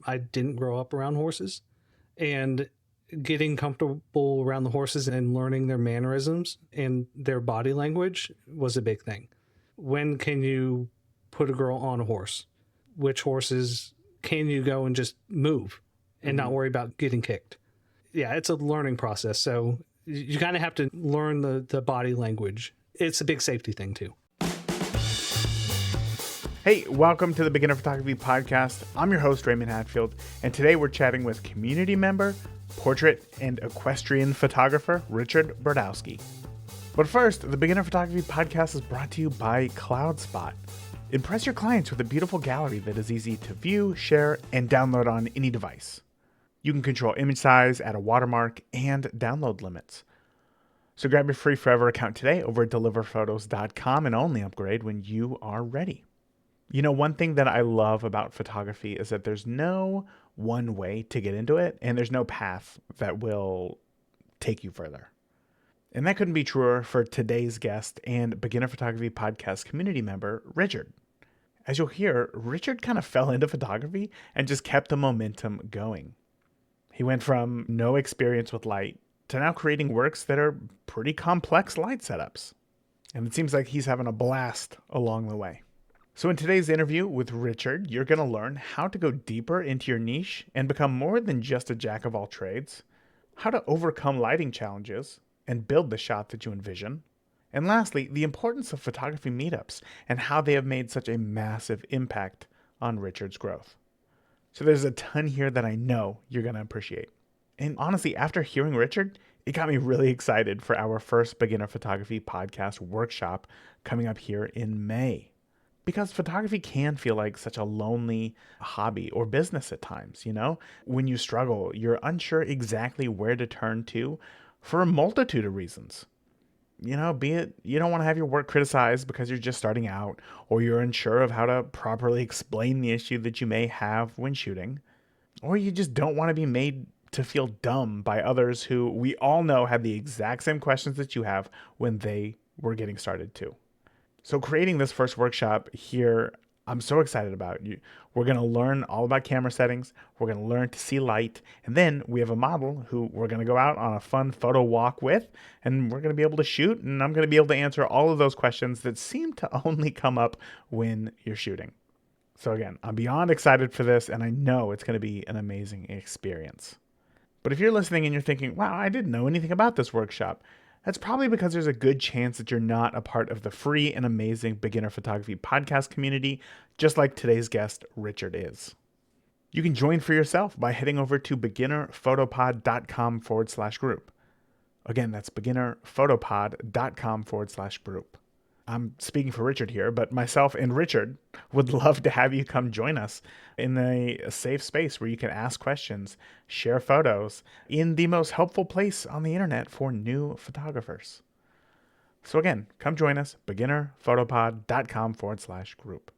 I didn't grow up around horses, and getting comfortable around the horses and learning their mannerisms and their body language was a big thing. When can you put a girl on a horse? Which horses can you go and just move and not worry about getting kicked? Yeah, it's a learning process. So you kind of have to learn the body language. It's a big safety thing too. Hey, welcome to the Beginner Photography Podcast. I'm your host, Raymond Hatfield, and today we're chatting with community member, portrait, and equestrian photographer, Richard Brodowski. But first, the Beginner Photography Podcast is brought to you by CloudSpot. Impress your clients with a beautiful gallery that is easy to view, share, and download on any device. You can control image size, add a watermark, and download limits. So grab your free forever account today over at deliverphotos.com and only upgrade when you are ready. You know, one thing that I love about photography is that there's no one way to get into it, and there's no path that will take you further. And that couldn't be truer for today's guest and Beginner Photography Podcast community member, Richard. As you'll hear, Richard kind of fell into photography and just kept the momentum going. He went from no experience with light to now creating works that are pretty complex light setups. And it seems like he's having a blast along the way. So in today's interview with Richard, you're going to learn how to go deeper into your niche and become more than just a jack of all trades, how to overcome lighting challenges and build the shot that you envision, and lastly, the importance of photography meetups and how they have made such a massive impact on Richard's growth. So there's a ton here that I know you're going to appreciate. And honestly, after hearing Richard, it got me really excited for our first Beginner Photography Podcast workshop coming up here in May. Because photography can feel like such a lonely hobby or business at times, you know? When you struggle, you're unsure exactly where to turn to for a multitude of reasons. You know, be it you don't want to have your work criticized because you're just starting out, or you're unsure of how to properly explain the issue that you may have when shooting, or you just don't want to be made to feel dumb by others who we all know had the exact same questions that you have when they were getting started too. So creating this first workshop here, I'm so excited about. We're going to learn all about camera settings. We're going to learn to see light. And then we have a model who we're going to go out on a fun photo walk with, and we're going to be able to shoot. And I'm going to be able to answer all of those questions that seem to only come up when you're shooting. So again, I'm beyond excited for this, and I know it's going to be an amazing experience. But if you're listening and you're thinking, wow, I didn't know anything about this workshop, that's probably because there's a good chance that you're not a part of the free and amazing Beginner Photography Podcast community, just like today's guest, Richard, is. You can join for yourself by heading over to beginnerphotopod.com/group. Again, that's beginnerphotopod.com/group. I'm speaking for Richard here, but myself and Richard would love to have you come join us in a safe space where you can ask questions, share photos in the most helpful place on the internet for new photographers. So again, come join us, beginnerphotopod.com/group.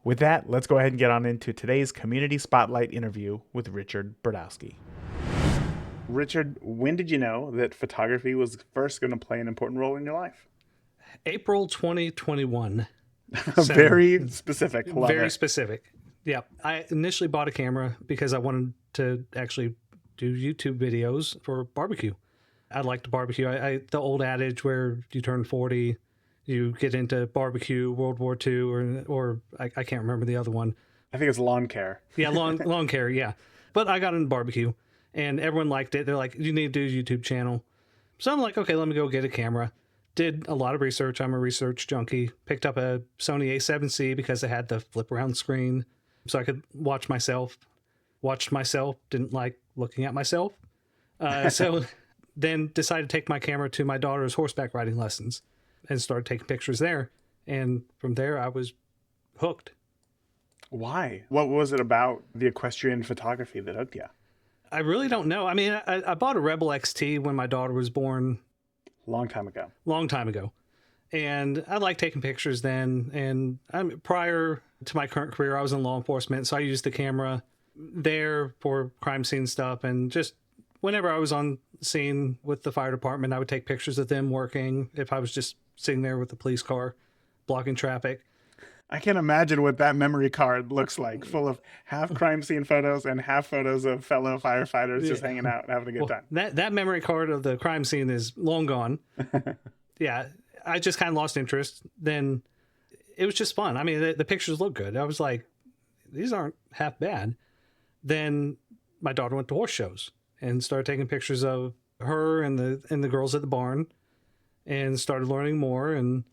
With that, let's go ahead and get on into today's Community Spotlight interview with Richard Brodowski. Richard, when did you know that photography was first going to play an important role in your life? April 2021. Very specific. Love very it. Specific. Yeah. I initially bought a camera because I wanted to actually do YouTube videos for barbecue. I like to barbecue. The old adage where you turn 40, you get into barbecue, World War II, or I can't remember the other one. I think it's lawn care. Yeah, lawn care, yeah. But I got into barbecue, and everyone liked it. They're like, you need to do a YouTube channel. So I'm like, okay, let me go get a camera. Did a lot of research. I'm a research junkie. Picked up a Sony A7C because it had the flip around screen so I could watch myself. Watched myself, didn't like looking at myself. So then decided to take my camera to my daughter's horseback riding lessons and started taking pictures there. And from there, I was hooked. Why? What was it about the equestrian photography that hooked you? I really don't know. I mean, I bought a Rebel XT when my daughter was born. Long time ago. And I liked taking pictures then. And prior to my current career, I was in law enforcement. So I used the camera there for crime scene stuff. And just whenever I was on scene with the fire department, I would take pictures of them working if I was just sitting there with the police car blocking traffic. I can imagine what that memory card looks like, full of half crime scene photos and half photos of fellow firefighters just hanging out and having a good Well, time. that memory card of the crime scene is long gone. Yeah, I just kind of lost interest. Then it was just fun. I mean, the pictures look good. I was like, these aren't half bad. Then my daughter went to horse shows and started taking pictures of her and the girls at the barn, and started learning more. And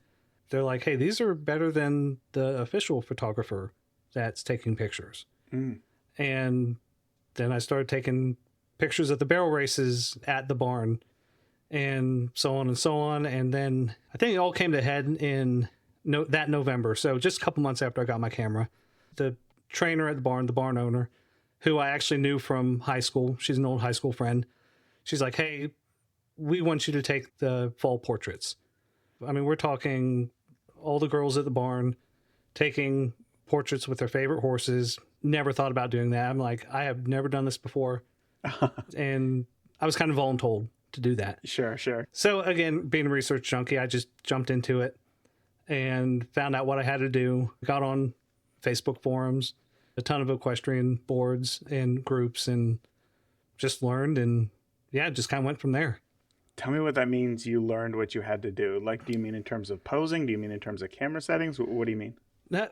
they're like, hey, these are better than the official photographer that's taking pictures. And then I started taking pictures of the barrel races at the barn, and so on and so on. And then I think it all came to head in that November. So just a couple months after I got my camera, the trainer at the barn owner, who I actually knew from high school, she's an old high school friend. She's like, hey, we want you to take the fall portraits. I mean, we're talking all the girls at the barn taking portraits with their favorite horses. Never thought about doing that. I'm like, I have never done this before. And I was kind of voluntold to do that. Sure. So again, being a research junkie, I just jumped into it and found out what I had to do. Got on Facebook forums, a ton of equestrian boards and groups, and just learned, and yeah, just kind of went from there. Tell me what that means. You learned what you had to do. Like, do you mean in terms of posing? Do you mean in terms of camera settings? What do you mean?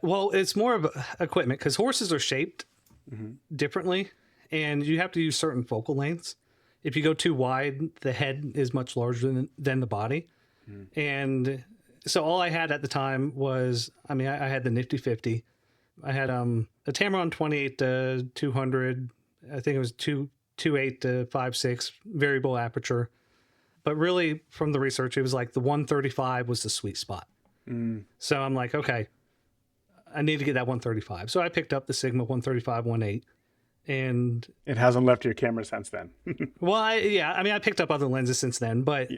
Well, it's more of equipment, because horses are shaped differently, and you have to use certain focal lengths. If you go too wide, the head is much larger than the body. And so all I had at the time was, I mean, I had the Nifty 50. I had a Tamron 28 to 200. I think it was 2.8 to 5.6 variable aperture. But really, from the research, it was like the 135 was the sweet spot. So I'm like, okay, I need to get that 135. So I picked up the Sigma 135 1.8, and it hasn't left your camera since then. Well, I picked up other lenses since then, but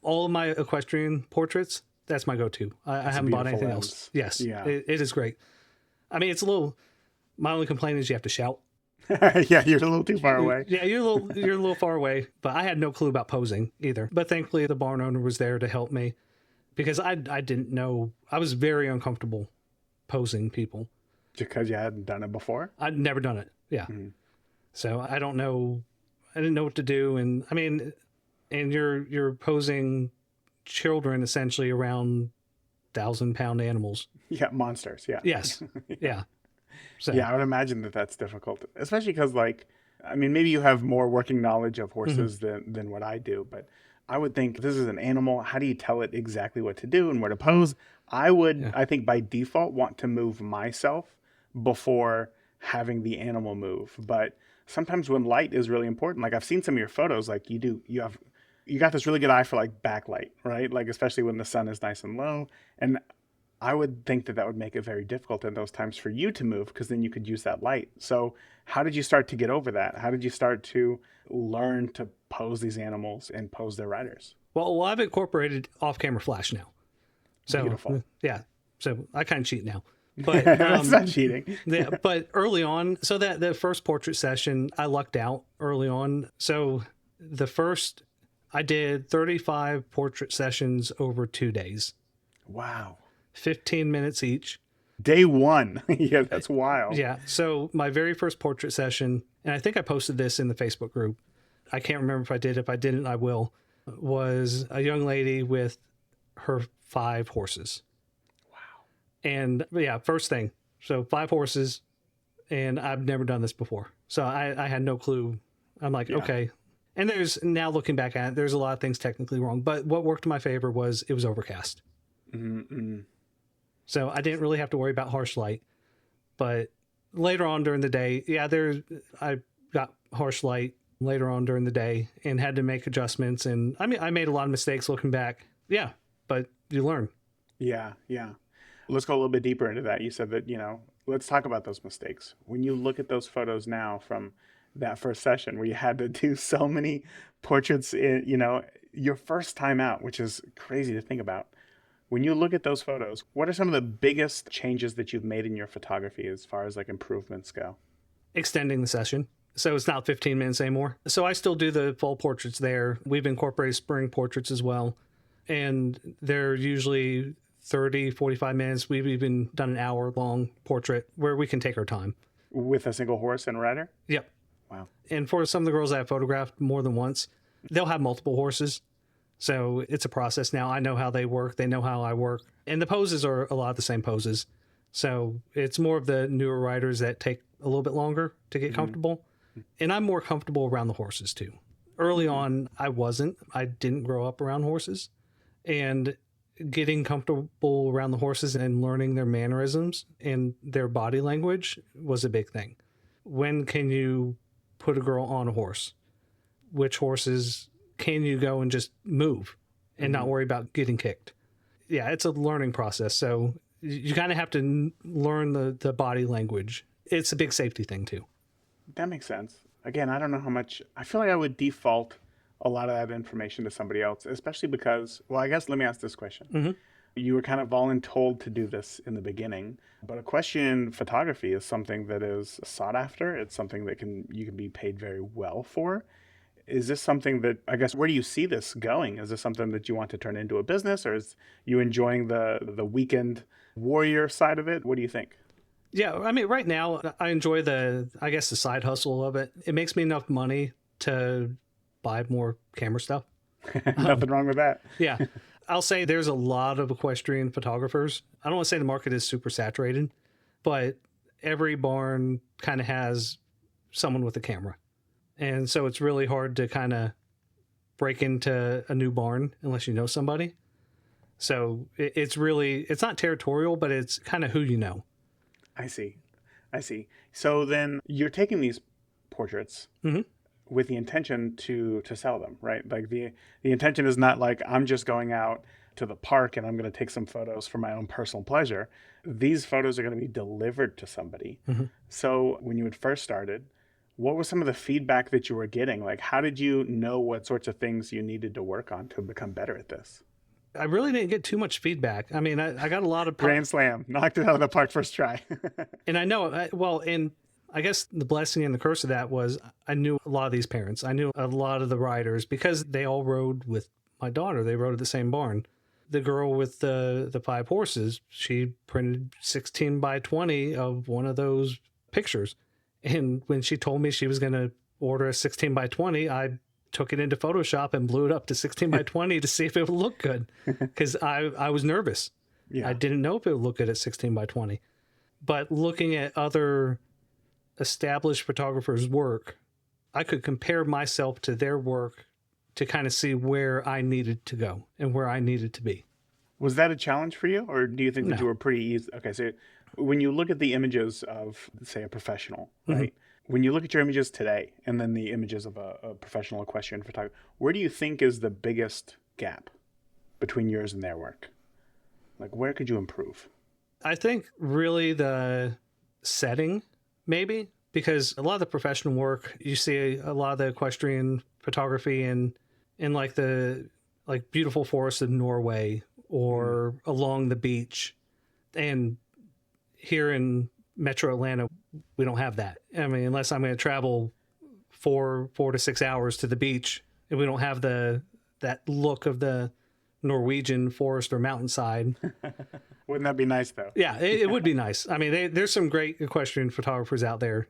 all of my equestrian portraits, that's my go-to. I haven't bought anything else. Yes, it is great. I mean, it's a little. My only complaint is you have to shout. Yeah, you're a little too far away. Yeah, you're a little far away. But I had no clue about posing either. But thankfully, the barn owner was there to help me, because I didn't know. I was very uncomfortable posing people because you hadn't done it before. I'd never done it. Yeah, so I don't know. I didn't know what to do, and I mean, and you're posing children essentially around 1,000-pound animals. Yeah, monsters. Yeah. Yes. Yeah. So. Yeah, I would imagine that's difficult, especially because, like, I mean, maybe you have more working knowledge of horses than what I do, but I would think this is an animal. How do you tell it exactly what to do and where to pose? I would, I think by default, want to move myself before having the animal move. But sometimes when light is really important, like I've seen some of your photos, like you got this really good eye for like backlight, right? Like especially when the sun is nice and low. And I would think that would make it very difficult in those times for you to move, because then you could use that light. So how did you start to get over that? How did you start to learn to pose these animals and pose their riders? Well, I've incorporated off-camera flash now. So, beautiful. Yeah. So I kind of cheat now. But that's not cheating. Yeah, but early on, so that the first portrait session, I lucked out early on. So I did 35 portrait sessions over 2 days. Wow. 15 minutes each. Day one. Yeah, that's wild. Yeah. So my very first portrait session, and I think I posted this in the Facebook group. I can't remember if I did. If I didn't, I will. Was a young lady with her 5 horses. Wow. And yeah, first thing. So 5 horses, and I've never done this before. So I had no clue. I'm like, okay. And now looking back at it, there's a lot of things technically wrong. But what worked in my favor was it was overcast. So I didn't really have to worry about harsh light. But later on during the day, I got harsh light later on during the day and had to make adjustments. And I mean, I made a lot of mistakes looking back. Yeah, but you learn. Yeah. Let's go a little bit deeper into that. You said that, let's talk about those mistakes. When you look at those photos now from that first session where you had to do so many portraits, your first time out, which is crazy to think about. When you look at those photos, what are some of the biggest changes that you've made in your photography as far as like improvements go? Extending the session. So it's not 15 minutes anymore. So I still do the fall portraits there. We've incorporated spring portraits as well. And they're usually 30, 45 minutes. We've even done an hour-long portrait where we can take our time. With a single horse and rider? Yep. Wow. And for some of the girls I have photographed more than once, they'll have multiple horses. So it's a process now. I know how they work. They know how I work. And the poses are a lot of the same poses. So it's more of the newer riders that take a little bit longer to get comfortable. And I'm more comfortable around the horses too. Early on, I wasn't. I didn't grow up around horses. And getting comfortable around the horses and learning their mannerisms and their body language was a big thing. When can you put a girl on a horse? Which horses can you go and just move and not worry about getting kicked? Yeah, it's a learning process. So you kind of have to learn the body language. It's a big safety thing too. That makes sense. Again, I don't know how much, I feel like I would default a lot of that information to somebody else, especially because, well, I guess let me ask this question. You were kind of voluntold to do this in the beginning, but equestrian photography is something that is sought after. It's something that you can be paid very well for. Is this something that, I guess, where do you see this going? Is this something that you want to turn into a business, or is you enjoying the weekend warrior side of it? What do you think? Yeah, I mean, right now I enjoy the side hustle of it. It makes me enough money to buy more camera stuff. Nothing wrong with that. Yeah. I'll say there's a lot of equestrian photographers. I don't want to say the market is super saturated, but every barn kind of has someone with a camera. And so it's really hard to kind of break into a new barn unless you know somebody. So it's not territorial, but it's kind of who you know. I see. So then you're taking these portraits with the intention to sell them, right? Like the intention is not like I'm just going out to the park and I'm going to take some photos for my own personal pleasure. These photos are going to be delivered to somebody. So when you had first started, what was some of the feedback that you were getting? Like, how did you know what sorts of things you needed to work on to become better at this? I really didn't get too much feedback. I mean, I got a lot of... Grand slam. Knocked it out of the park first try. And I know, and I guess the blessing and the curse of that was I knew a lot of these parents. I knew a lot of the riders because they all rode with my daughter. They rode at the same barn. The girl with the 5 horses, she printed 16 by 20 of one of those pictures. And when she told me she was going to order a 16 by 20, I took it into Photoshop and blew it up to 16 by 20 to see if it would look good. Because I was nervous. Yeah. I didn't know if it would look good at 16 by 20. But looking at other established photographers' work, I could compare myself to their work to kind of see where I needed to go and where I needed to be. Was that a challenge for you? Or do you think that you were pretty easy? Okay, so when you look at the images of, say, a professional, right? When you look at your images today and then the images of a professional equestrian photographer, where do you think is the biggest gap between yours and their work? Like, where could you improve? I think really the setting, maybe, because a lot of the professional work, you see a lot of the equestrian photography in like the beautiful forests of Norway or along the beach. And here in Metro Atlanta, we don't have that. I mean, unless I'm going to travel 4 to 6 hours to the beach, and we don't have that look of the Norwegian forest or mountainside. Wouldn't that be nice, though? Yeah, it would be nice. I mean, there's some great equestrian photographers out there.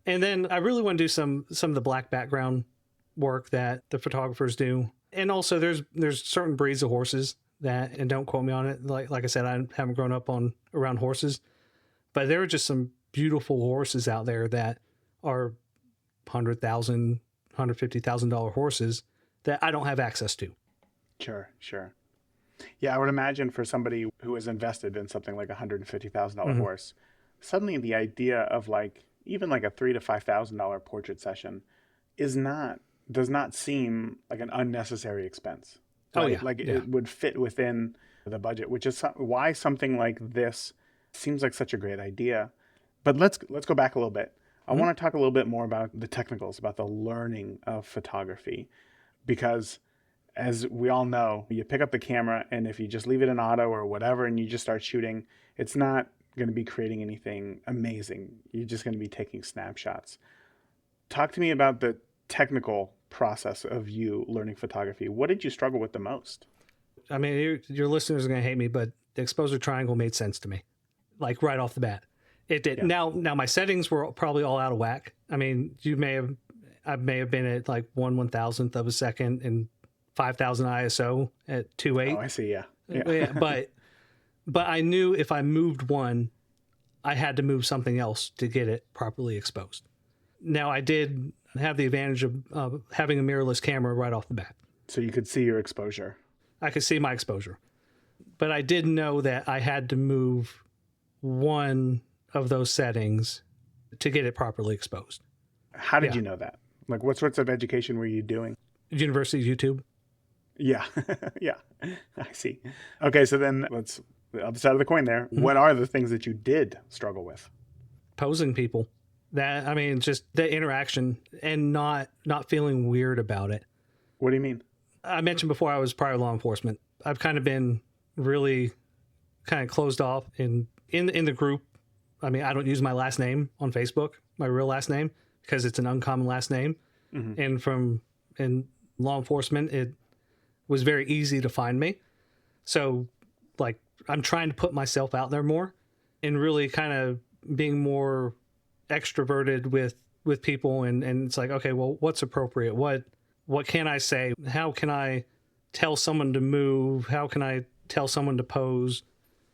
And then I really want to do some of the black background work that the photographers do. And also there's certain breeds of horses that, and don't quote me on it, like I said, I haven't grown up around horses, but there are just some beautiful horses out there that are $100,000, $150,000 horses that I don't have access to. Sure. Yeah, I would imagine for somebody who is invested in something like a $150,000 horse, suddenly the idea of even like a $3,000 to $5,000 portrait session does not seem like an unnecessary expense. Oh yeah, it would fit within the budget, which is why something like this seems like such a great idea. But let's go back a little bit. I want to talk a little bit more about the technicals, about the learning of photography, because as we all know, you pick up the camera and if you just leave it in auto or whatever and you just start shooting, it's not going to be creating anything amazing. You're just going to be taking snapshots. Talk to me about the technical process of you learning photography. What did you struggle with the most? I mean, your listeners are going to hate me, but the exposure triangle made sense to me, like right off the bat. It did. Yeah. Now my settings were probably all out of whack. I mean, I may have been at like 1/1000th of a second and 5,000 ISO at 2.8. Oh, I see. Yeah. Yeah, but I knew if I moved one, I had to move something else to get it properly exposed. Now I did have the advantage of having a mirrorless camera right off the bat. So you could see your exposure. I could see my exposure, but I did know that I had to move one of those settings to get it properly exposed. How did you know that? Like, what sorts of education were you doing? University YouTube. Yeah. Yeah. I see. Okay. So then let's, the other side of the coin there. What are the things that you did struggle with? Posing people. That, I mean, just the interaction and not feeling weird about it. What do you mean? I mentioned before I was prior law enforcement. I've kind of been really kind of closed off in the group. I mean, I don't use my last name on Facebook, my real last name, because it's an uncommon last name. And in law enforcement, it was very easy to find me. So like, I'm trying to put myself out there more and really kind of being more extroverted with people. And it's like, okay, well, what's appropriate? What can I say? How can I tell someone to move? How can I tell someone to pose?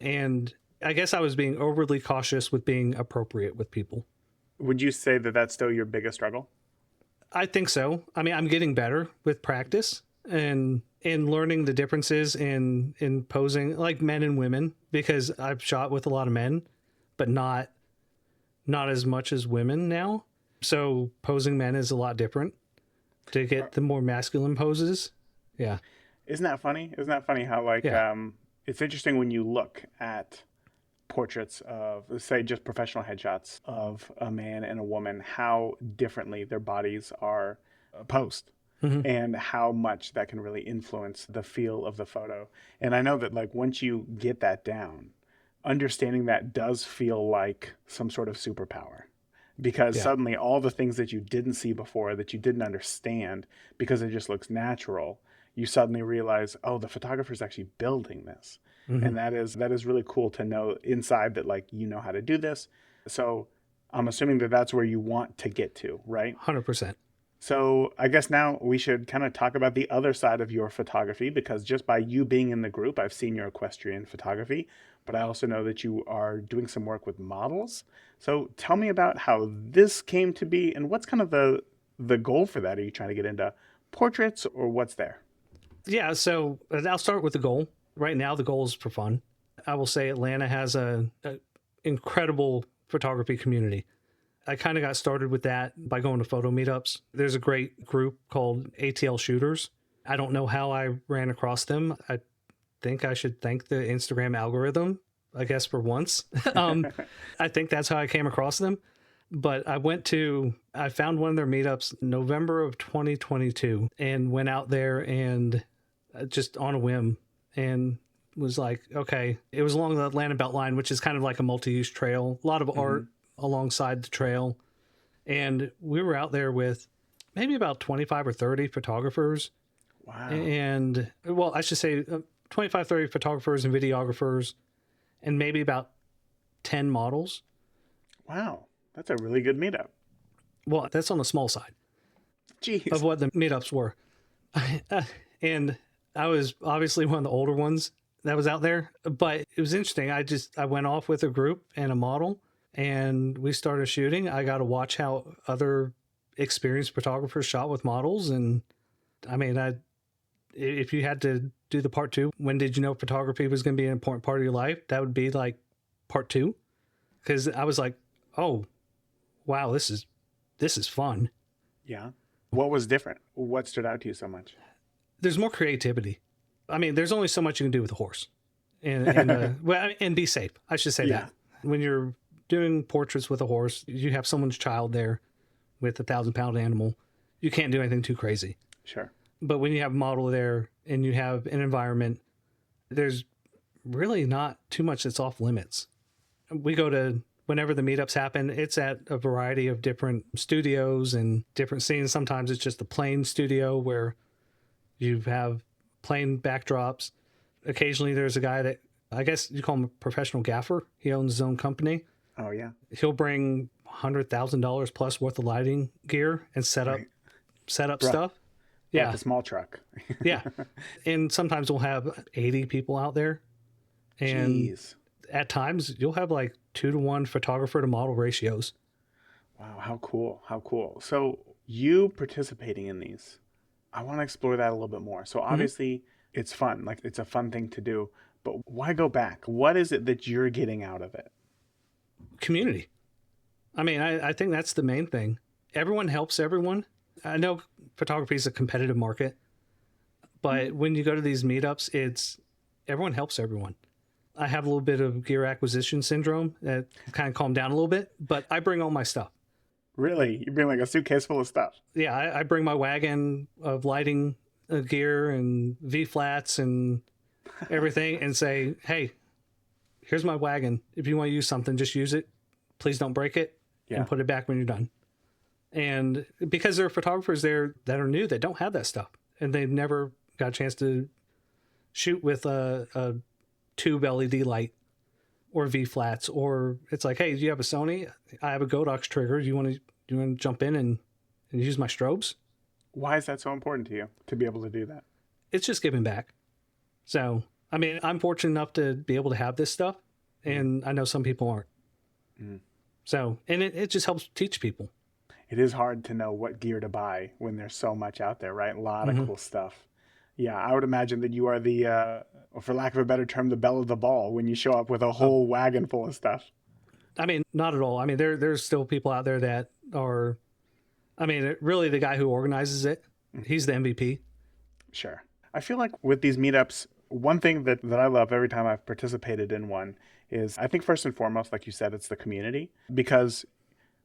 And I guess I was being overly cautious with being appropriate with people. Would you say that that's still your biggest struggle? I think so. I mean, I'm getting better with practice and learning the differences in posing, like men and women, because I've shot with a lot of men, but not as much as women now. So posing men is a lot different to get the more masculine poses. Yeah. Isn't that funny? Isn't that funny how like it's interesting when you look at portraits of, say, just professional headshots of a man and a woman, how differently their bodies are posed. And how much that can really influence the feel of the photo. And I know that like once you get that down, understanding that does feel like some sort of superpower, because suddenly all the things that you didn't see before, that you didn't understand because it just looks natural, you suddenly realize, oh, the photographer's actually building this. And that is really cool to know inside that, like, you know how to do this. So I'm assuming that that's where you want to get to, right? 100%. So I guess now we should kind of talk about the other side of your photography, because just by you being in the group, I've seen your equestrian photography, but I also know that you are doing some work with models. So tell me about how this came to be and what's kind of the goal for that. Are you trying to get into portraits or what's there? Yeah, so I'll start with the goal. Right now, the goal is for fun. I will say Atlanta has a incredible photography community. I kind of got started with that by going to photo meetups. There's a great group called ATL Shooters. I don't know how I ran across them. I think I should thank the Instagram algorithm, I guess, for once. I think that's how I came across them. But I found one of their meetups November of 2022 and went out there and just on a whim and was like, okay, it was along the Atlanta Beltline, which is kind of like a multi-use trail, a lot of art alongside the trail. And we were out there with maybe about 25 or 30 photographers. Wow. And, well, I should say 25, 30 photographers and videographers and maybe about 10 models. Wow. That's a really good meetup. Well, that's on the small side. Jeez. Of what the meetups were. And I was obviously one of the older ones that was out there, but it was interesting. I went off with a group and a model and we started shooting. I got to watch how other experienced photographers shot with models. And I mean, if you had to do the part 2, when did you know photography was going to be an important part of your life? That would be like part 2. Cause I was like, oh, wow, this is fun. Yeah. What was different? What stood out to you so much? There's more creativity. I mean, there's only so much you can do with a horse, and be safe. I should say that when you're doing portraits with a horse, you have someone's child there with a 1,000-pound animal. You can't do anything too crazy. Sure. But when you have a model there and you have an environment, there's really not too much that's off limits. We go to, whenever the meetups happen, it's at a variety of different studios and different scenes. Sometimes it's just a plain studio where you have plain backdrops. Occasionally there's a guy that I guess you call him a professional gaffer. He owns his own company. Oh, yeah. He'll bring $100,000 plus worth of lighting gear and set up Bruh. stuff. Like Yeah. a small truck. Yeah. And sometimes we'll have 80 people out there. And Jeez. at times you'll have like 2-to-1 photographer to model ratios. Wow, how cool. How cool. So you participating in these, I want to explore that a little bit more. So obviously it's fun. Like it's a fun thing to do, but why go back? What is it that you're getting out of it? Community. I mean, I think that's the main thing. Everyone helps everyone. I know photography is a competitive market, but when you go to these meetups, it's everyone helps everyone. I have a little bit of gear acquisition syndrome that kind of calmed down a little bit, but I bring all my stuff. Really? You bring like a suitcase full of stuff? Yeah, I bring my wagon of lighting gear and V-flats and everything and say, hey, here's my wagon. If you want to use something, just use it. Please don't break it and put it back when you're done. And because there are photographers there that are new that don't have that stuff and they've never got a chance to shoot with a tube LED light or V-flats, or it's like, hey, do you have a Sony? I have a Godox trigger. Do you want to jump in and use my strobes? Why is that so important to you to be able to do that? It's just giving back. So, I mean, I'm fortunate enough to be able to have this stuff, and I know some people aren't. So, and it just helps teach people. It is hard to know what gear to buy when there's so much out there, right? A lot of cool stuff. Yeah, I would imagine that you are the, for lack of a better term, the belle of the ball when you show up with a whole wagon full of stuff. I mean, not at all. I mean, there's still people out there that are, I mean, really the guy who organizes it, he's the MVP. Sure. I feel like with these meetups, one thing that I love every time I've participated in one is, I think first and foremost, like you said, it's the community. Because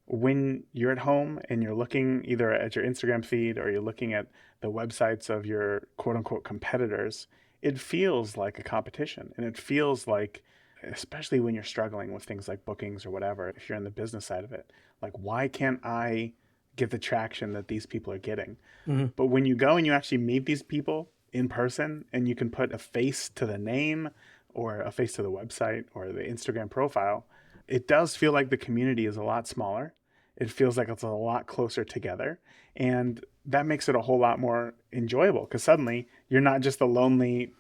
when you're at home and you're looking either at your Instagram feed or you're looking at the websites of your quote unquote competitors, it feels like a competition. And it feels like, especially when you're struggling with things like bookings or whatever, if you're in the business side of it, like, why can't I get the traction that these people are getting? But when you go and you actually meet these people in person and you can put a face to the name or a face to the website or the Instagram profile, it does feel like the community is a lot smaller. It feels like it's a lot closer together. And that makes it a whole lot more enjoyable because suddenly you're not just a lonely,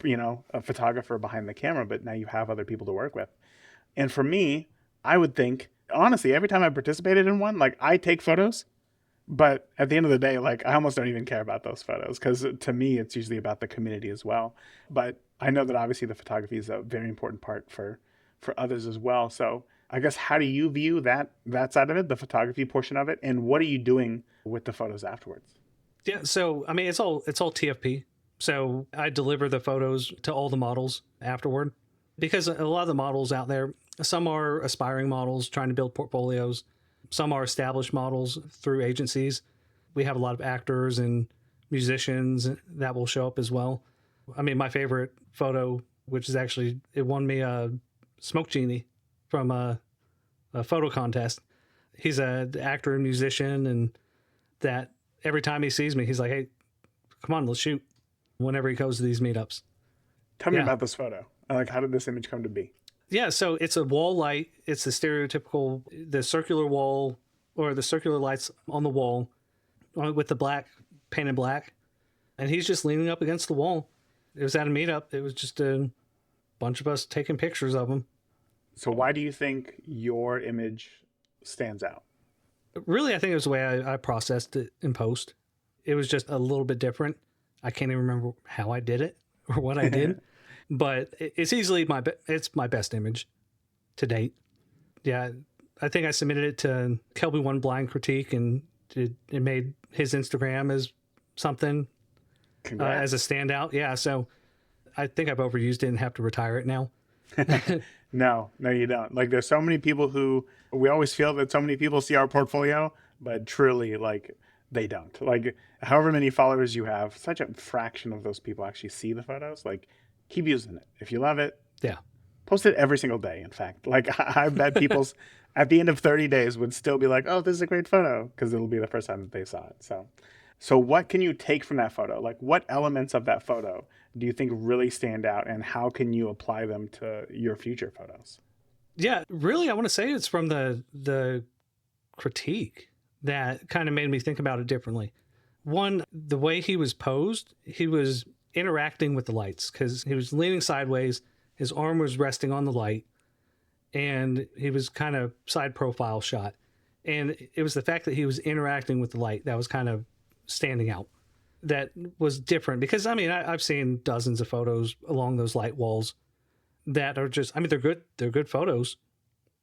a photographer behind the camera, but now you have other people to work with. And for me, I would think, honestly, every time I participated in one, like, I take photos, but at the end of the day, like, I almost don't even care about those photos because to me, it's usually about the community as well. But I know that obviously the photography is a very important part for others as well. So I guess, how do you view that side of it, the photography portion of it, and what are you doing with the photos afterwards? Yeah, so I mean, it's all TFP. So I deliver the photos to all the models afterward, because a lot of the models out there, some are aspiring models trying to build portfolios, some are established models through agencies. We have a lot of actors and musicians that will show up as well. I mean, my favorite photo, which is actually, it won me a Smoke Genie from a photo contest. He's an actor and musician, and that every time he sees me, he's like, hey, come on, let's shoot, whenever he goes to these meetups. Tell me about this photo. Like, how did this image come to be? Yeah, so it's a wall light. It's the stereotypical, the circular wall, or the circular lights on the wall with the black, painted black. And he's just leaning up against the wall. It was at a meetup. It was just a bunch of us taking pictures of him. So why do you think your image stands out? Really, I think it was the way I processed it in post. It was just a little bit different. I can't even remember how I did it or what I did, but it's easily it's my best image to date. Yeah, I think I submitted it to Kelby One Blind Critique, and it made his Instagram as something as a standout. Yeah, so I think I've overused it and have to retire it now. No, you don't. Like, there's so many people who, we always feel that so many people see our portfolio, but truly, like, they don't. Like, however many followers you have, such a fraction of those people actually see the photos. Like, keep using it. If you love it, yeah, post it every single day, in fact. Like, I bet people's, at the end of 30 days, would still be like, oh, this is a great photo, because it'll be the first time that they saw it. So what can you take from that photo? Like, what elements of that photo do you think really stand out, and how can you apply them to your future photos? Yeah, really, I want to say it's from the critique that kind of made me think about it differently. One, the way he was posed, he was interacting with the lights because he was leaning sideways, his arm was resting on the light, and he was kind of side profile shot. And it was the fact that he was interacting with the light that was kind of standing out. That was different because I've seen dozens of photos along those light walls that are just, they're good photos,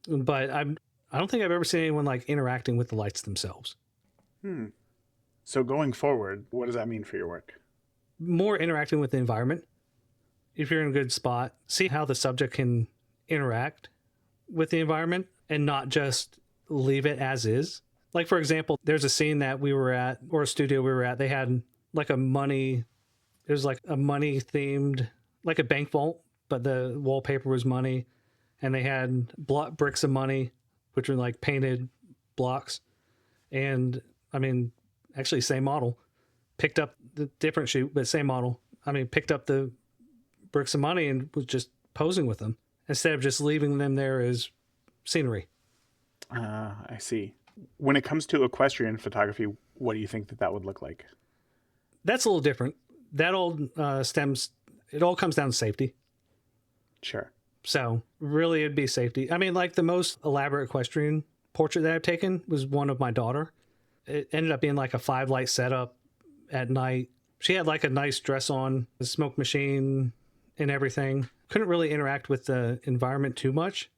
but I don't think I've ever seen anyone like interacting with the lights themselves. So going forward, what does that mean for your work? More interacting with the environment. If you're in a good spot, see how the subject can interact with the environment and not just leave it as is. Like, for example, there's a scene that we were at, or a studio we were at, they had like it was like a money themed, like a bank vault, but the wallpaper was money. And they had bricks of money, which were like painted blocks. And actually same model, picked up the different shoot, but same model. Picked up the bricks of money and was just posing with them instead of just leaving them there as scenery. I see. When it comes to equestrian photography, what do you think that would look like? That's a little different. That all it all comes down to safety. Sure. So really it'd be safety. Like the most elaborate equestrian portrait that I've taken was one of my daughter. It ended up being like a 5-light setup at night. She had like a nice dress on, a smoke machine and everything. Couldn't really interact with the environment too much,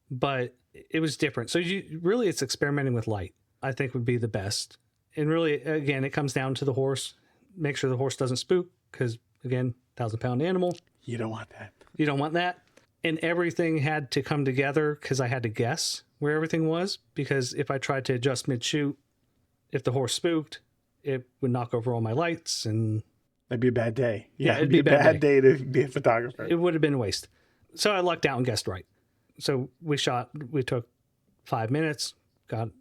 but it was different. So it's experimenting with light, I think would be the best. And really, again, it comes down to the horse. Make sure the horse doesn't spook because, again, 1,000-pound animal. You don't want that. You don't want that. And everything had to come together because I had to guess where everything was. Because if I tried to adjust mid-shoot, if the horse spooked, it would knock over all my lights. And that'd be a bad day. Yeah, it'd be a bad day to be a photographer. It would have been a waste. So I lucked out and guessed right. So we took 5 minutes, got a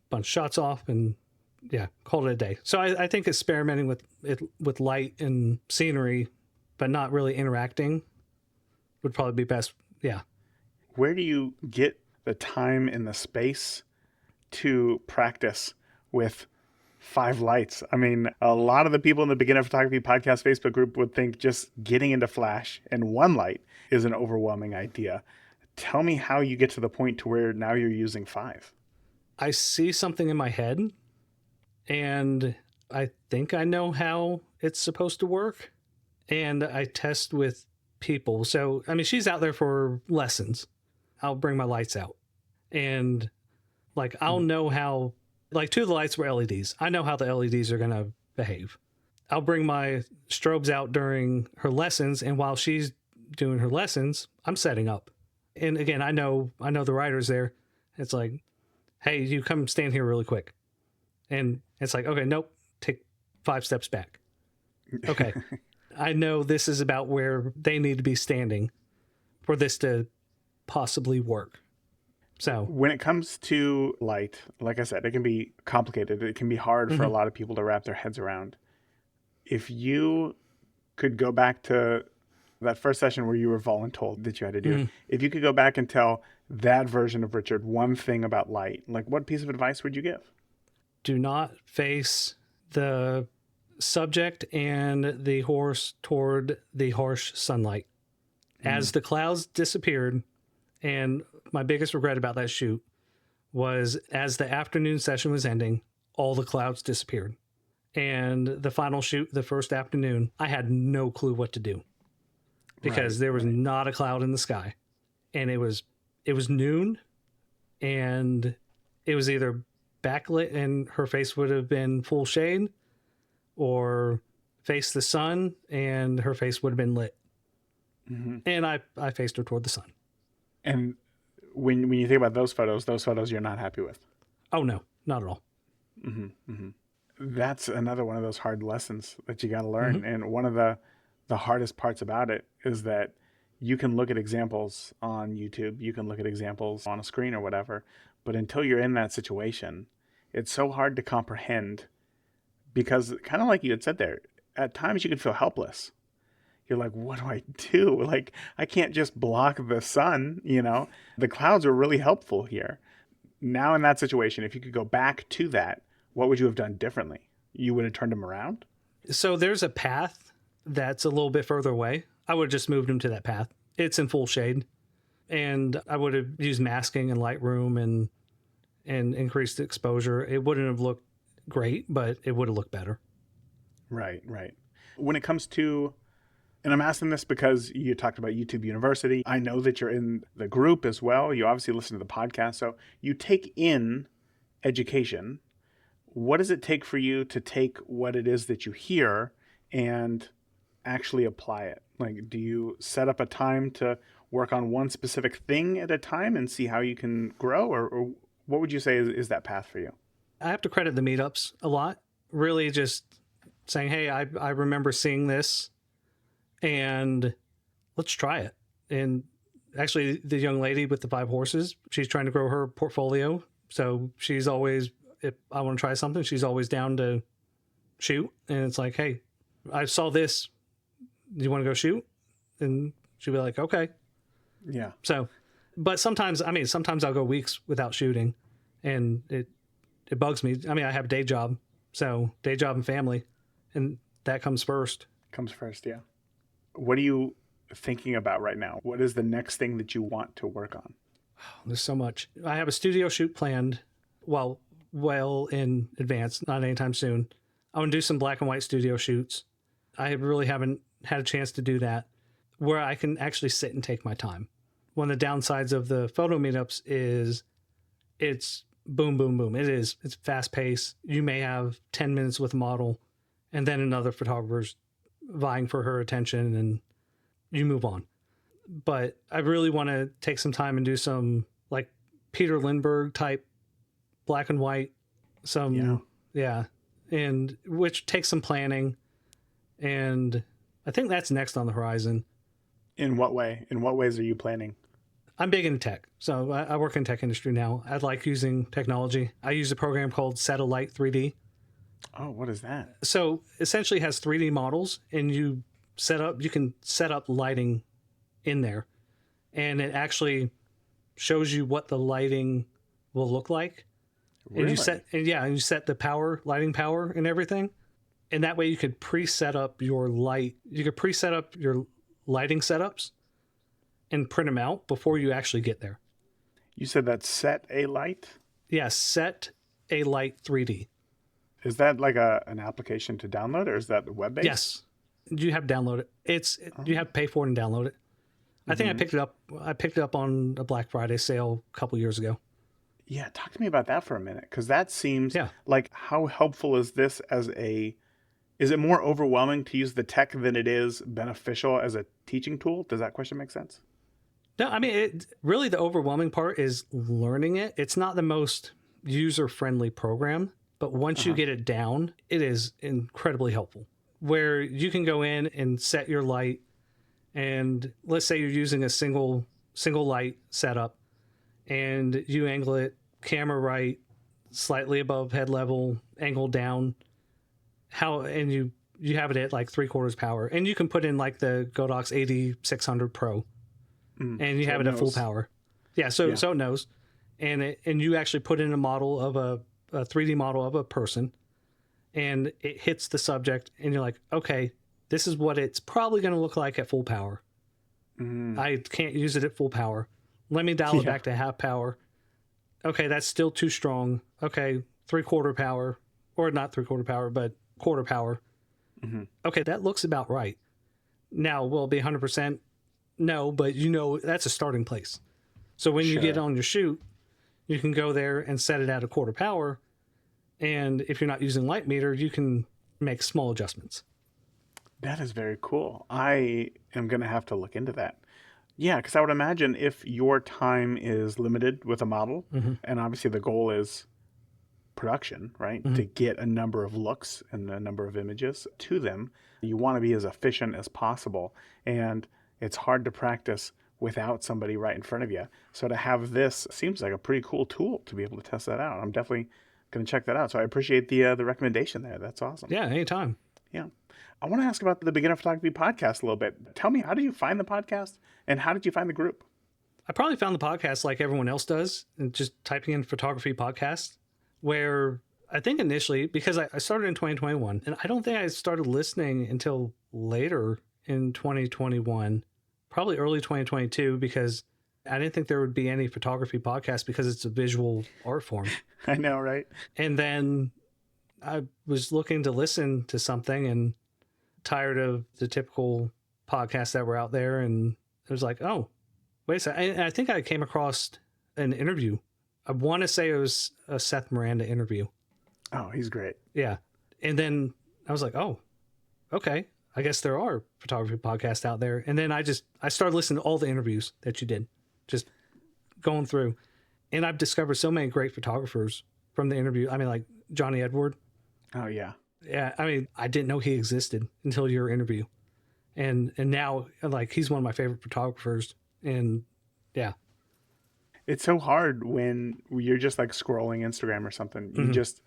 bunch of shots off, and called it a day. So I think experimenting with light and scenery, but not really interacting, would probably be best. Yeah. Where do you get the time and the space to practice with 5 lights? A lot of the people in the Beginner Photography Podcast Facebook group would think just getting into flash and 1 light is an overwhelming idea. Tell me how you get to the point to where now you're using 5. I see something in my head and I think I know how it's supposed to work. And I test with people. So, she's out there for lessons. I'll bring my lights out and I'll know how, 2 of the lights were LEDs. I know how the LEDs are going to behave. I'll bring my strobes out during her lessons. And while she's doing her lessons, I'm setting up. And again, I know the rider's there. It's like, hey, you come stand here really quick. And it's like, okay, nope, take 5 steps back. Okay. I know this is about where they need to be standing for this to possibly work. So when it comes to light, like I said, it can be complicated. It can be hard for a lot of people to wrap their heads around. If you could go back to that first session where you were voluntold that you had to do it, if you could go back and tell that version of Richard one thing about light, what piece of advice would you give? Do not face the subject and the horse toward the harsh sunlight. As the clouds disappeared, and my biggest regret about that shoot was as the afternoon session was ending, all the clouds disappeared. And the final shoot, the first afternoon, I had no clue what to do because there was not a cloud in the sky. And it was noon, and it was either backlit and her face would have been full shade, or face the sun and her face would have been lit. And I faced her toward the sun. And when you think about those photos you're not happy with. Oh no, not at all. That's another one of those hard lessons that you got to learn. And one of the hardest parts about it is that you can look at examples on YouTube, you can look at examples on a screen or whatever, but until you're in that situation, it's so hard to comprehend, because kind of like you had said there, at times you can feel helpless. you're like, what do I do? Like, I can't just block the sun, you know? The clouds are really helpful here. Now in that situation, if you could go back to that, what would you have done differently? You would have turned them around? So there's a path that's a little bit further away. I would have just moved him to that path. It's in full shade. And I would have used masking and Lightroom and increased exposure. It wouldn't have looked great, but it would have looked better. Right, right. When it comes to, and I'm asking this because you talked about YouTube University. I know that you're in the group as well. You obviously listen to the podcast. So you take in education. What does it take for you to take what it is that you hear and actually apply it? Like, do you set up a time to work on one specific thing at a time and see how you can grow? Or what would you say is that path for you? I have to credit the meetups a lot. Really just saying, hey, I remember seeing this and let's try it. And actually, the young lady with the 5 horses, she's trying to grow her portfolio. So she's always, if I want to try something, she's always down to shoot. And it's like, hey, I saw this. Do you want to go shoot? And she'll be like, okay. Yeah. So, but sometimes I'll go weeks without shooting and it bugs me. I mean, I have a day job, so day job and family, and that comes first. Comes first, yeah. What are you thinking about right now? What is the next thing that you want to work on? There's so much. I have a studio shoot planned well in advance, not anytime soon. I want to do some black and white studio shoots. I really haven't had a chance to do that where I can actually sit and take my time. One of the downsides of the photo meetups is it's boom, boom, boom. It's fast paced. You may have 10 minutes with a model and then another photographer's vying for her attention and you move on. But I really want to take some time and do some like Peter Lindbergh type black and white, and which takes some planning. And I think that's next on the horizon. In what way? In what ways are you planning? I'm big into tech. So I work in tech industry now. I like using technology. I use a program called Satellite 3D. Oh, what is that? So essentially it has 3D models and you can set up lighting in there. And it actually shows you what the lighting will look like. Really? And you set the lighting power and everything. And that way you could pre-set up your light. You could pre-set up your lighting setups and print them out before you actually get there. You said that Set a Light? Yeah, Set a Light 3D. Is that like an application to download, or is that web-based? Yes. You have to download it. You have to pay for it and download it. I think I picked it up on a Black Friday sale a couple years ago. Yeah, talk to me about that for a minute, because that seems like, how helpful is this is it more overwhelming to use the tech than it is beneficial as a teaching tool? Does that question make sense? No, I mean, really the overwhelming part is learning it. It's not the most user-friendly program, but once you get it down, it is incredibly helpful. Where you can go in and set your light, and let's say you're using a single light setup, and you angle it camera right, slightly above head level, angled down. And you have it at like 3/4 power, and you can put in like the Godox 8600 Pro, and you have it at full power. Yeah, so it knows, and you actually put in a model of a 3D model of a person, and it hits the subject, and you're like, okay, this is what it's probably going to look like at full power. I can't use it at full power. Let me dial it back to half power. Okay, that's still too strong. Okay, 3/4 power, or not 3/4 power, but quarter power. Okay, that looks about right. Now, will it be 100%? No, but that's a starting place. So when you get on your shoot, you can go there and set it at a quarter power. And if you're not using light meter, you can make small adjustments. That is very cool. I am going to have to look into that. Yeah, because I would imagine if your time is limited with a model, and obviously the goal is production, right? To get a number of looks and a number of images to them, you want to be as efficient as possible. And it's hard to practice without somebody right in front of you. So to have this seems like a pretty cool tool to be able to test that out. I'm definitely going to check that out. So I appreciate the recommendation there. That's awesome. Yeah, anytime. Yeah. I want to ask about the Beginner Photography podcast a little bit. Tell me, how do you find the podcast and how did you find the group? I probably found the podcast like everyone else does, and just typing in photography podcast, where I think initially, because I started in 2021, and I don't think I started listening until later in 2021, probably early 2022, because I didn't think there would be any photography podcast because it's a visual art form. I know, right? And then I was looking to listen to something and tired of the typical podcasts that were out there. And it was like, oh, wait a second. I think I came across an interview. I want to say it was a Seth Miranda interview. Oh, he's great. Yeah. And then I was like, oh, okay. I guess there are photography podcasts out there. And then I started listening to all the interviews that you did, just going through. And I've discovered so many great photographers from the interview. I mean, like Johnny Edward. Oh, yeah. Yeah. I mean, I didn't know he existed until your interview. And now, like, he's one of my favorite photographers. And yeah. It's so hard when you're just like scrolling Instagram or something. You just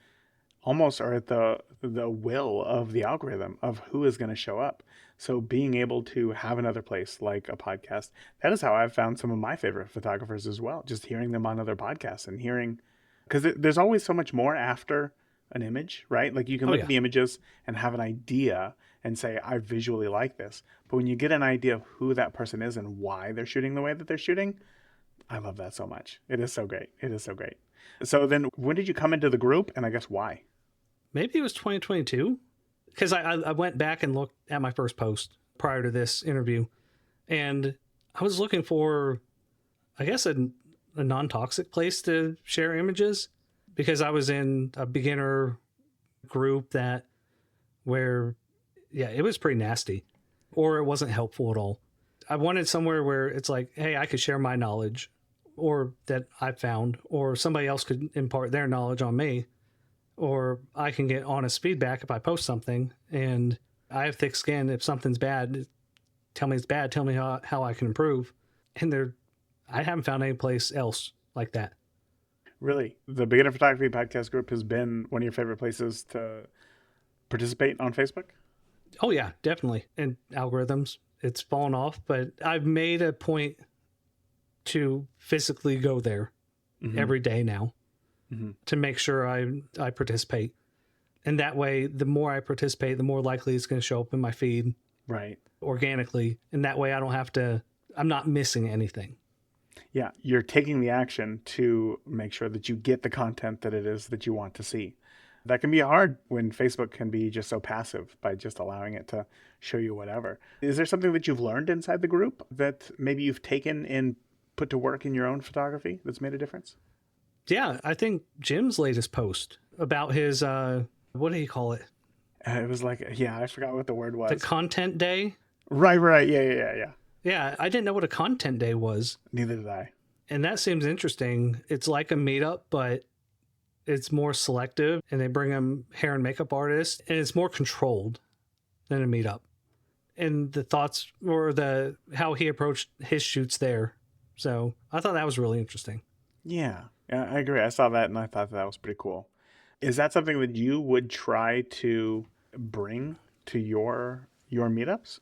almost are at the will of the algorithm of who is going to show up. So being able to have another place like a podcast, that is how I've found some of my favorite photographers as well. Just hearing them on other podcasts and hearing, because there's always so much more after an image, right? Like you can look at the images and have an idea and say, I visually like this. But when you get an idea of who that person is and why they're shooting the way that they're shooting, I love that so much. It is so great. It is so great. So then when did you come into the group, and I guess why? Maybe it was 2022, because I went back and looked at my first post prior to this interview, and I was looking for, I guess, a non-toxic place to share images, because I was in a beginner group where it was pretty nasty, or it wasn't helpful at all. I wanted somewhere where it's like, hey, I could share my knowledge, or that I found, or somebody else could impart their knowledge on me, or I can get honest feedback if I post something. And I have thick skin. If something's bad, tell me it's bad. Tell me how I can improve. And I haven't found any place else like that. Really? The Beginner Photography Podcast group has been one of your favorite places to participate on Facebook? Oh, yeah, definitely. And algorithms, it's fallen off. But I've made a point to physically go there every day now to make sure I participate. And that way, the more I participate, the more likely it's going to show up in my feed. Right. Organically. And that way I don't have to, I'm not missing anything. Yeah, you're taking the action to make sure that you get the content that it is that you want to see. That can be hard when Facebook can be just so passive by just allowing it to show you whatever. Is there something that you've learned inside the group that maybe you've taken and put to work in your own photography that's made a difference? Yeah, I think Jim's latest post about his, what do you call it? It was like, I forgot what the word was. The content day? Right. Yeah. Yeah, I didn't know what a content day was. Neither did I. And that seems interesting. It's like a meetup, but it's more selective, and they bring them hair and makeup artists, and it's more controlled than a meetup. And the thoughts or how he approached his shoots there. So I thought that was really interesting. Yeah, I agree. I saw that and I thought that was pretty cool. Is that something that you would try to bring to your meetups?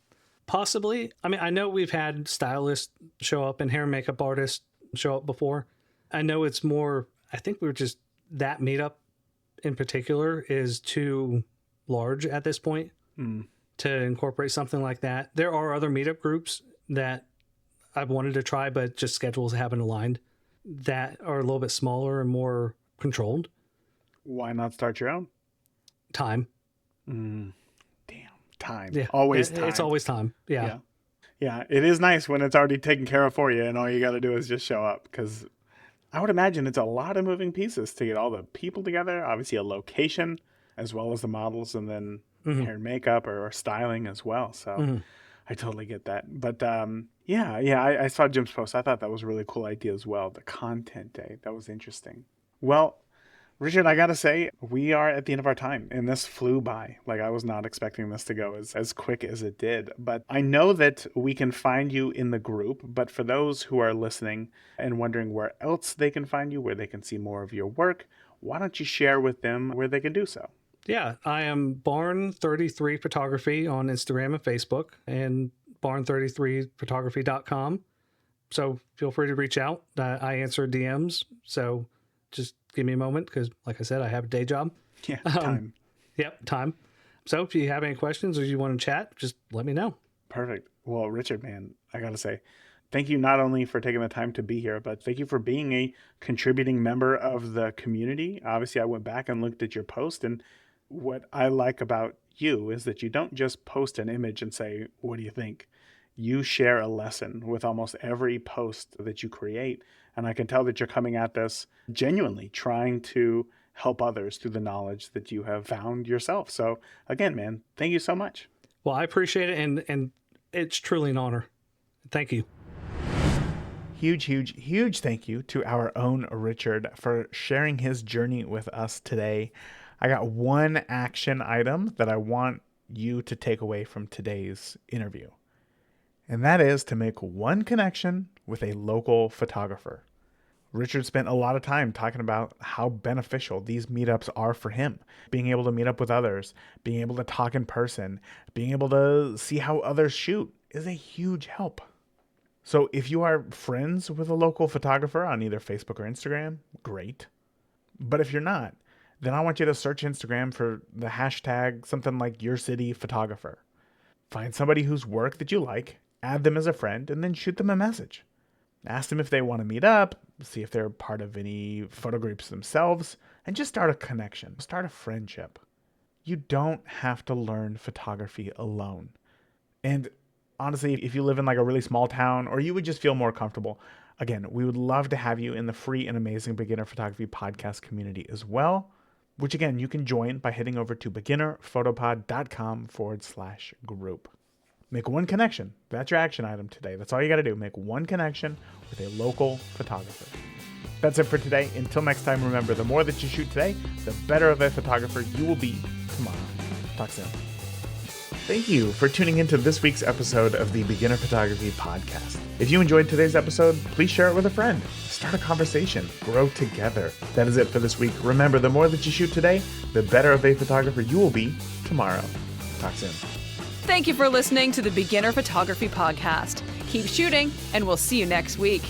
Possibly. I mean, I know we've had stylists show up and hair and makeup artists show up before. I know it's more, I think that meetup in particular is too large at this point to incorporate something like that. There are other meetup groups that I've wanted to try, but just schedules haven't aligned, that are a little bit smaller and more controlled. Why not start your own? Time. Damn, time. Yeah. Always time. It's always time. Yeah. Yeah, it is nice when it's already taken care of for you and all you got to do is just show up, because I would imagine it's a lot of moving pieces to get all the people together, obviously a location, as well as the models, and then hair and makeup or styling as well. So I totally get that. But I saw Jim's post. I thought that was a really cool idea as well. The content day. That was interesting. Well, Richard, I got to say, we are at the end of our time, and this flew by. Like, I was not expecting this to go as quick as it did. But I know that we can find you in the group. But for those who are listening and wondering where else they can find you, where they can see more of your work, why don't you share with them where they can do so? Yeah, I am Barn33 Photography on Instagram and Facebook, and barn33photography.com. So feel free to reach out. I answer DMs, so just give me a moment because, like I said, I have a day job. Yeah, time. Yep, time. So if you have any questions or you want to chat, just let me know. Perfect. Well, Richard, man, I got to say, thank you not only for taking the time to be here, but thank you for being a contributing member of the community. Obviously, I went back and looked at your post, and what I like about you is that you don't just post an image and say, what do you think? You share a lesson with almost every post that you create. And I can tell that you're coming at this genuinely trying to help others through the knowledge that you have found yourself. So again, man, thank you so much. Well, I appreciate it, and it's truly an honor. Thank you. Huge thank you to our own Richard for sharing his journey with us today. I got one action item that I want you to take away from today's interview, and that is to make one connection with a local photographer. Richard spent a lot of time talking about how beneficial these meetups are for him. Being able to meet up with others, being able to talk in person, being able to see how others shoot is a huge help. So if you are friends with a local photographer on either Facebook or Instagram, great. But if you're not, then I want you to search Instagram for the hashtag something like Your City Photographer. Find somebody whose work that you like, add them as a friend, and then shoot them a message. Ask them if they want to meet up, see if they're part of any photo groups themselves, and just start a connection, start a friendship. You don't have to learn photography alone. And honestly, if you live in like a really small town, or you would just feel more comfortable, again, we would love to have you in the free and amazing Beginner Photography Podcast community as well, which again, you can join by heading over to beginnerphotopod.com/group. Make one connection. That's your action item today. That's all you got to do. Make one connection with a local photographer. That's it for today. Until next time, remember, the more that you shoot today, the better of a photographer you will be tomorrow. Talk soon. Thank you for tuning into this week's episode of the Beginner Photography Podcast. If you enjoyed today's episode, please share it with a friend. Start a conversation. Grow together. That is it for this week. Remember, the more that you shoot today, the better of a photographer you will be tomorrow. Talk soon. Thank you for listening to the Beginner Photography Podcast. Keep shooting, and we'll see you next week.